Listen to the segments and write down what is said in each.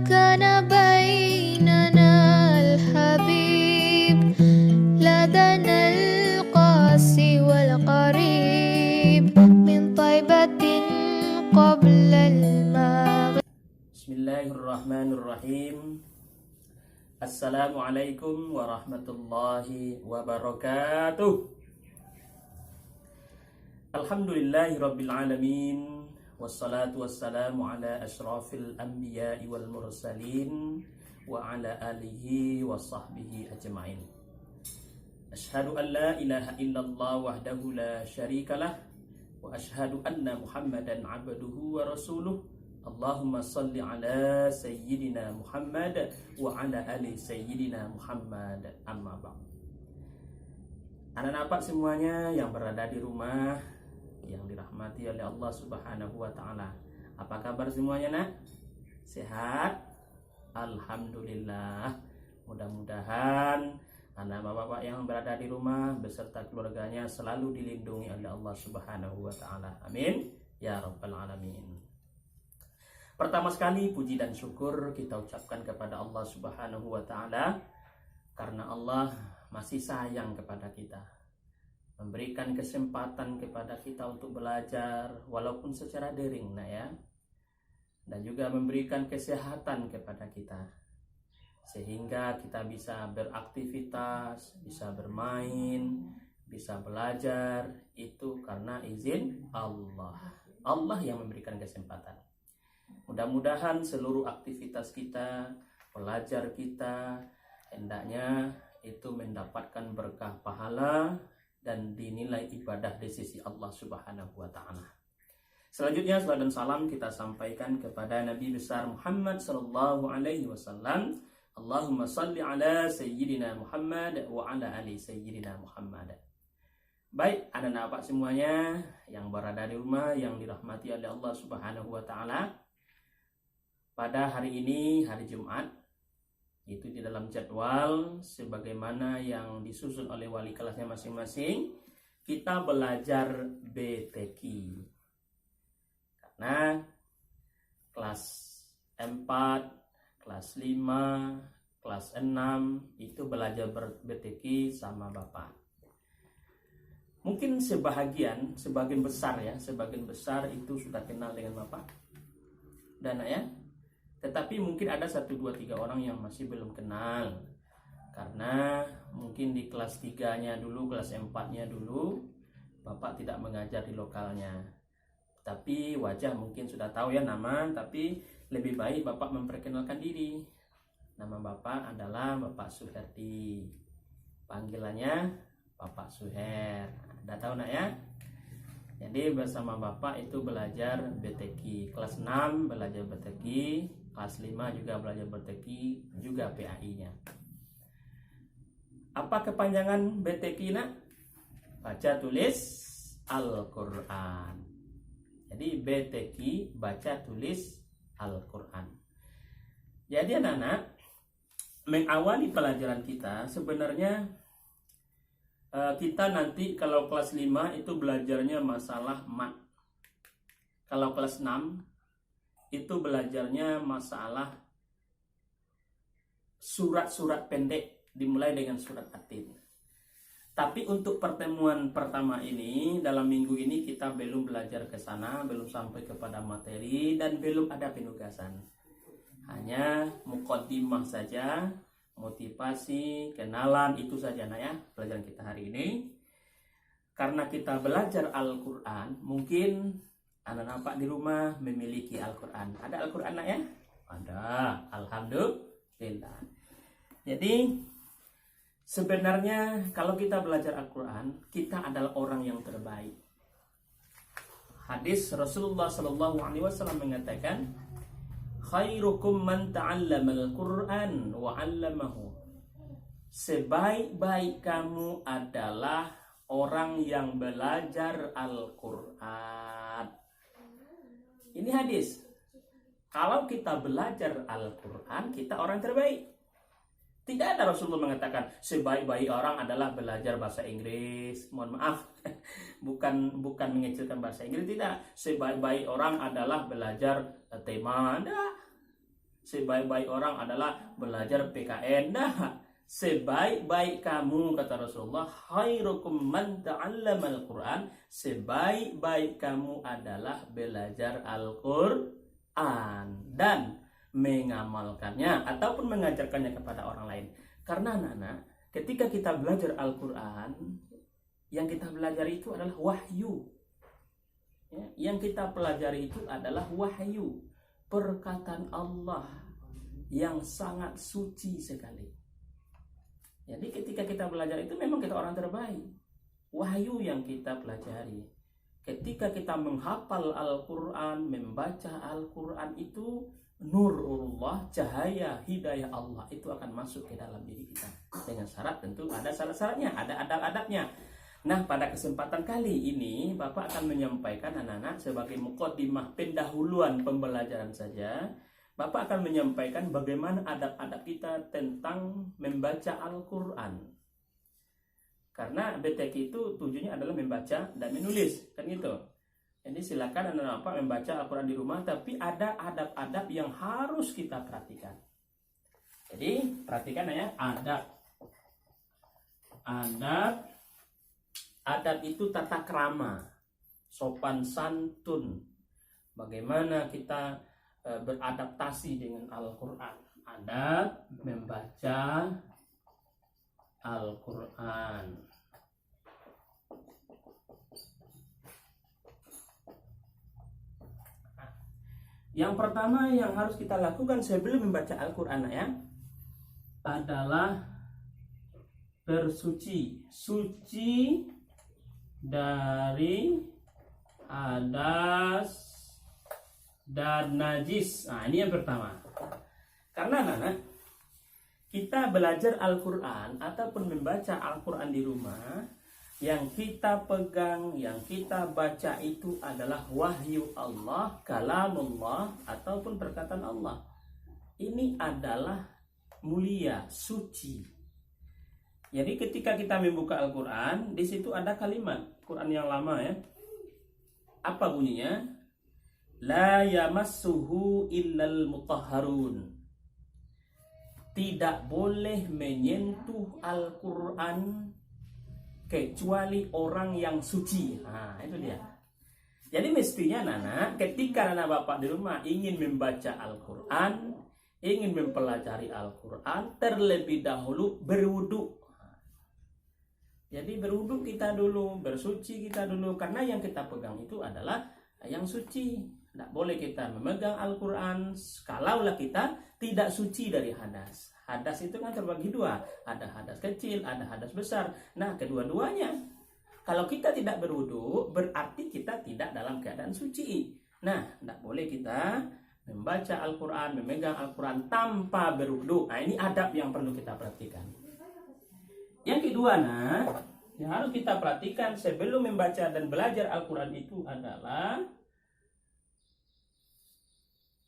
كان بيننا الحبيب لدنا القاسي والقريب من طيبة قبل المغرب. Bismillahirrahmanirrahim. Assalamualaikum warahmatullahi wabarakatuh. Alhamdulillahi rabbil alamin. Wassalatu wassalamu ala ashrafil anbiya'i wal mursalin wa ala alihi wa sahbihi ajma'in. Ashhadu an la ilaha illallah wahdahu la syarikalah wa ashhadu anna Muhammadan abduhu wa rasuluh. Allahumma salli ala sayyidina Muhammad wa ala ali sayyidina Muhammad. Amma ba'd. Anak-anak semuanya yang berada di rumah yang dirahmati oleh Allah Subhanahu wa taala. Apa kabar semuanya, Nak? Sehat? Alhamdulillah. Mudah-mudahan anak bapak yang berada di rumah beserta keluarganya selalu dilindungi oleh Allah Subhanahu wa taala. Amin ya rabbal alamin. Pertama sekali puji dan syukur kita ucapkan kepada Allah Subhanahu wa taala karena Allah masih sayang kepada kita. Memberikan kesempatan kepada kita untuk belajar walaupun secara daring, nah ya. Dan juga memberikan kesehatan kepada kita sehingga kita bisa beraktivitas, bisa bermain, bisa belajar, itu karena izin Allah. Allah yang memberikan kesempatan. Mudah-mudahan seluruh aktivitas kita, belajar kita, hendaknya itu mendapatkan berkah pahala dan dinilai ibadah di sisi Allah Subhanahu wa taala. Selanjutnya salam dan salam kita sampaikan kepada Nabi besar Muhammad sallallahu alaihi wasallam. Allahumma salli ala sayyidina Muhammad wa ala ali sayyidina Muhammad. Baik, anak-anak semuanya yang berada di rumah yang dirahmati oleh Allah Subhanahu wa taala. Pada hari ini, hari Jumat, itu di dalam jadwal sebagaimana yang disusun oleh wali kelasnya masing-masing, kita belajar BTQ. Karena kelas 4, kelas 5, kelas 6 itu belajar BTQ sama Bapak. Mungkin sebagian besar itu sudah kenal dengan Bapak dan ya. Tetapi mungkin ada 1, 2, 3 orang yang masih belum kenal. Karena mungkin di kelas 3-nya dulu, kelas 4-nya dulu, Bapak tidak mengajar di lokalnya. Tapi wajah mungkin sudah tahu ya nama, tapi lebih baik Bapak memperkenalkan diri. Nama Bapak adalah Bapak Suherdi. Panggilannya Bapak Suher. Udah tahu nak ya? Jadi bersama Bapak itu belajar BTQ. Kelas 6 belajar BTQ. Kelas 5 juga belajar BTQ, juga PAI-nya. Apa kepanjangan BTQ, Nak? Baca tulis Al-Quran. Jadi BTQ, baca tulis Al-Quran. Jadi anak-anak, mengawali pelajaran kita sebenarnya kita nanti kalau kelas 5 itu belajarnya masalah mat. Kalau kelas 6 itu belajarnya masalah surat-surat pendek dimulai dengan surat At-Tin. Tapi untuk pertemuan pertama ini, dalam minggu ini kita belum belajar ke sana, belum sampai kepada materi dan belum ada penugasan. Hanya muqaddimah saja, motivasi, kenalan, itu saja nah ya pelajaran kita hari ini. Karena kita belajar Al-Quran, mungkin anak-anak di rumah memiliki Al-Quran. Ada Al-Quran nak ya? Ada, alhamdulillah. Jadi sebenarnya kalau kita belajar Al-Quran, kita adalah orang yang terbaik. Hadis Rasulullah Sallallahu Alaihi Wasallam mengatakan, khairukum man ta'allamal Quran wa 'allamahu. Sebaik-baik kamu adalah orang yang belajar Al-Quran. Ini hadis. Kalau kita belajar Al-Quran, kita orang terbaik. Tidak ada Rasulullah mengatakan sebaik-baik orang adalah belajar bahasa Inggris. Mohon maaf, bukan mengecilkan bahasa Inggris, tidak. Sebaik-baik orang adalah belajar tema. Tidak. sebaik-baik orang adalah belajar PKN. Nah, sebaik-baik kamu, kata Rasulullah, khairukum man ta'allamal Qur'an, sebaik-baik kamu adalah belajar Al-Qur'an dan mengamalkannya ataupun mengajarkannya kepada orang lain. Karena anak-anak, ketika kita belajar Al-Qur'an, yang kita belajar itu adalah wahyu. Ya, yang kita pelajari itu adalah wahyu, perkataan Allah yang sangat suci sekali. Jadi ketika kita belajar itu memang kita orang terbaik. Wahyu yang kita pelajari. Ketika kita menghafal Al-Quran, membaca Al-Quran itu nurullah, cahaya hidayah Allah itu akan masuk ke dalam diri kita. Dengan syarat tentu ada syarat-syaratnya, ada adab-adabnya. Nah, pada kesempatan kali ini Bapak akan menyampaikan anak-anak sebagai muqaddimah pendahuluan pembelajaran saja. Bapak akan menyampaikan bagaimana adab-adab kita tentang membaca Al-Quran. Karena BTQ itu tujuannya adalah membaca dan menulis, kan gitu. Jadi silakan anak-anak Bapak membaca Al-Quran di rumah, tapi ada adab-adab yang harus kita perhatikan. Jadi perhatikan ya, adab itu tata krama, sopan santun, bagaimana kita beradaptasi dengan Al-Quran. Adab membaca Al-Quran. Yang pertama yang harus kita lakukan sebelum membaca Al-Quran ya, adalah bersuci. Suci dari hadas dan najis. Nah, ini yang pertama. Karena anak-anak, kita belajar Al-Quran ataupun membaca Al-Quran di rumah, yang kita pegang, yang kita baca itu adalah wahyu Allah, kalamullah, ataupun perkataan Allah. Ini adalah mulia, suci. Jadi ketika kita membuka Al-Quran, di situ ada kalimat Quran yang lama ya. Apa bunyinya? La yamassuhu illal mutahharun. Tidak boleh menyentuh Al-Quran kecuali orang yang suci. Nah, itu dia. Jadi mestinya anak, ketika anak bapak di rumah ingin membaca Al-Quran, ingin mempelajari Al-Quran, terlebih dahulu berwudu. Jadi berwudu kita dulu, bersuci kita dulu, karena yang kita pegang itu adalah yang suci. Tidak boleh kita memegang Al-Quran kalaulah kita tidak suci dari hadas. Hadas itu kan terbagi dua, ada hadas kecil, ada hadas besar. Nah, kedua-duanya, kalau kita tidak berwudu, berarti kita tidak dalam keadaan suci. Nah, tidak boleh kita membaca Al-Quran, memegang Al-Quran tanpa berwudu. Nah, ini adab yang perlu kita perhatikan. Yang kedua, yang harus kita perhatikan sebelum membaca dan belajar Al-Quran itu adalah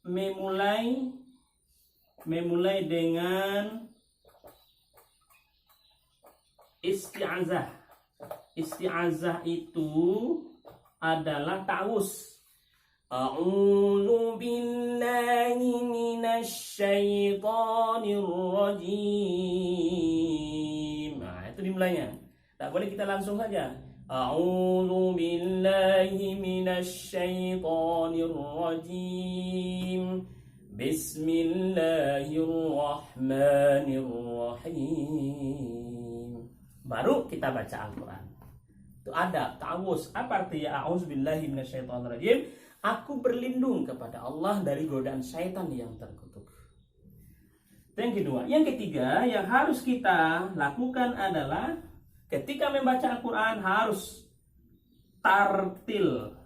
memulai dengan isti'azah. Isti'azah itu adalah ta'awuz. A'udzu billahi minasy syaithanir rajim. Nah, itu dimulainya. Tak boleh kita langsung saja. A'udzu billahi minasy syaithanir rajim. Bismillahirrahmanirrahim. Baru kita baca Al-Quran. Itu ada ta'awuz. Apa artinya a'udzu billahi minasy syaithanir rajim? Aku berlindung kepada Allah dari godaan syaitan yang terkutuk. Yang kedua, yang ketiga yang harus kita lakukan adalah ketika membaca Al-Quran harus tartil.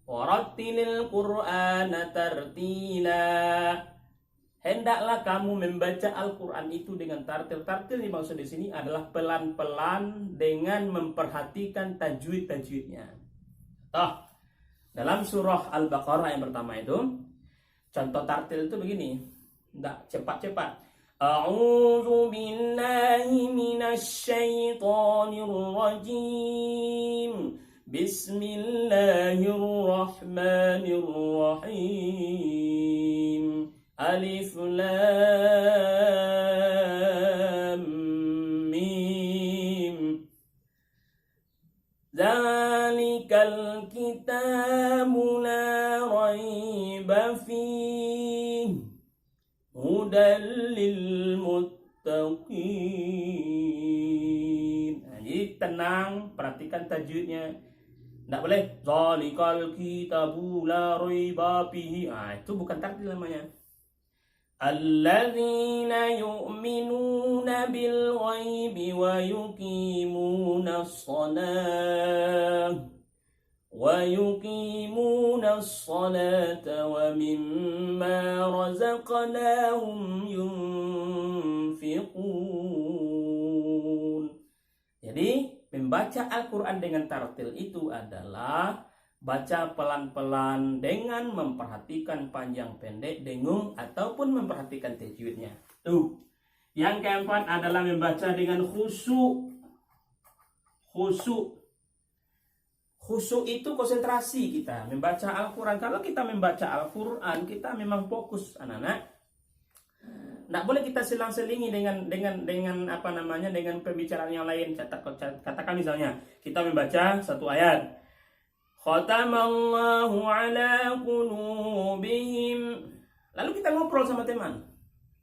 Warattilil Qur'ana tartila. Hendaklah kamu membaca Al-Quran itu dengan tartil. Tartil dimaksud di sini adalah pelan-pelan dengan memperhatikan tajwid-tajwidnya. Dalam surah Al-Baqarah yang pertama itu, contoh tartil itu begini, tidak cepat-cepat. A'udzu billahi minasy syaithanir rajim. Bismillahirrahmanirrahim. Alif Lam Mim. Zalikal kitabu la raiba fihi hudal lil muttaqin. Nah, jadi tenang, perhatikan tajwidnya. Tidak boleh zalikal kitabu la raiba fihi. Nah, itu bukan tartil namanya. Alladzina yu'minuna bil ghaibi wa yuqimuna as-salata wa mimma razaqnahum yunfiqun. Jadi membaca Al-Quran dengan tartil itu adalah baca pelan-pelan dengan memperhatikan panjang pendek, dengung, ataupun memperhatikan tajwidnya. Tuh. Yang keempat adalah membaca dengan khusyuk. Khusyuk. Khusyuk itu konsentrasi kita membaca Al-Quran. Kalau kita membaca Al-Quran, kita memang fokus, anak-anak. Nggak boleh kita selang-selingi dengan pembicaraan yang lain. Katakan misalnya kita membaca satu ayat. Khatamallahu ala qulubihim. Lalu kita ngobrol sama teman.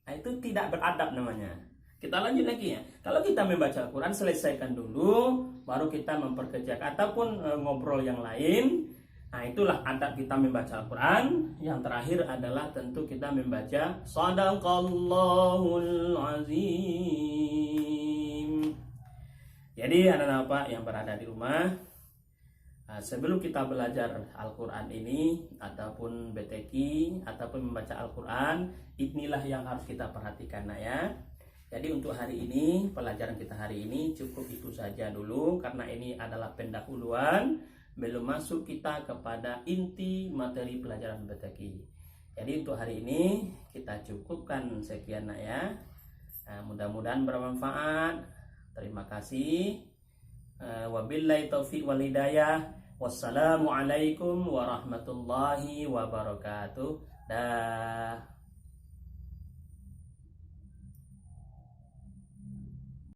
Nah, itu tidak beradab namanya. Kita lanjut lagi ya. Kalau kita membaca Al-Quran, selesaikan dulu, baru kita memperkerjakan ataupun ngobrol yang lain. Nah, itulah adab kita membaca Al-Quran. Yang terakhir adalah tentu kita membaca Shadaqallahul Azim. Jadi anak-anak Pak yang berada di rumah, sebelum kita belajar Al-Quran ini ataupun BTQ ataupun membaca Al-Quran, inilah yang harus kita perhatikan ya. Jadi untuk hari ini, pelajaran kita hari ini cukup itu saja dulu, karena ini adalah pendahuluan, belum masuk kita kepada inti materi pelajaran BTQ. Jadi untuk hari ini kita cukupkan sekian ya. Mudah-mudahan bermanfaat. Terima kasih. Wabillahi taufiq wal hidayah. Wassalamualaikum warahmatullahi wabarakatuh. Dah.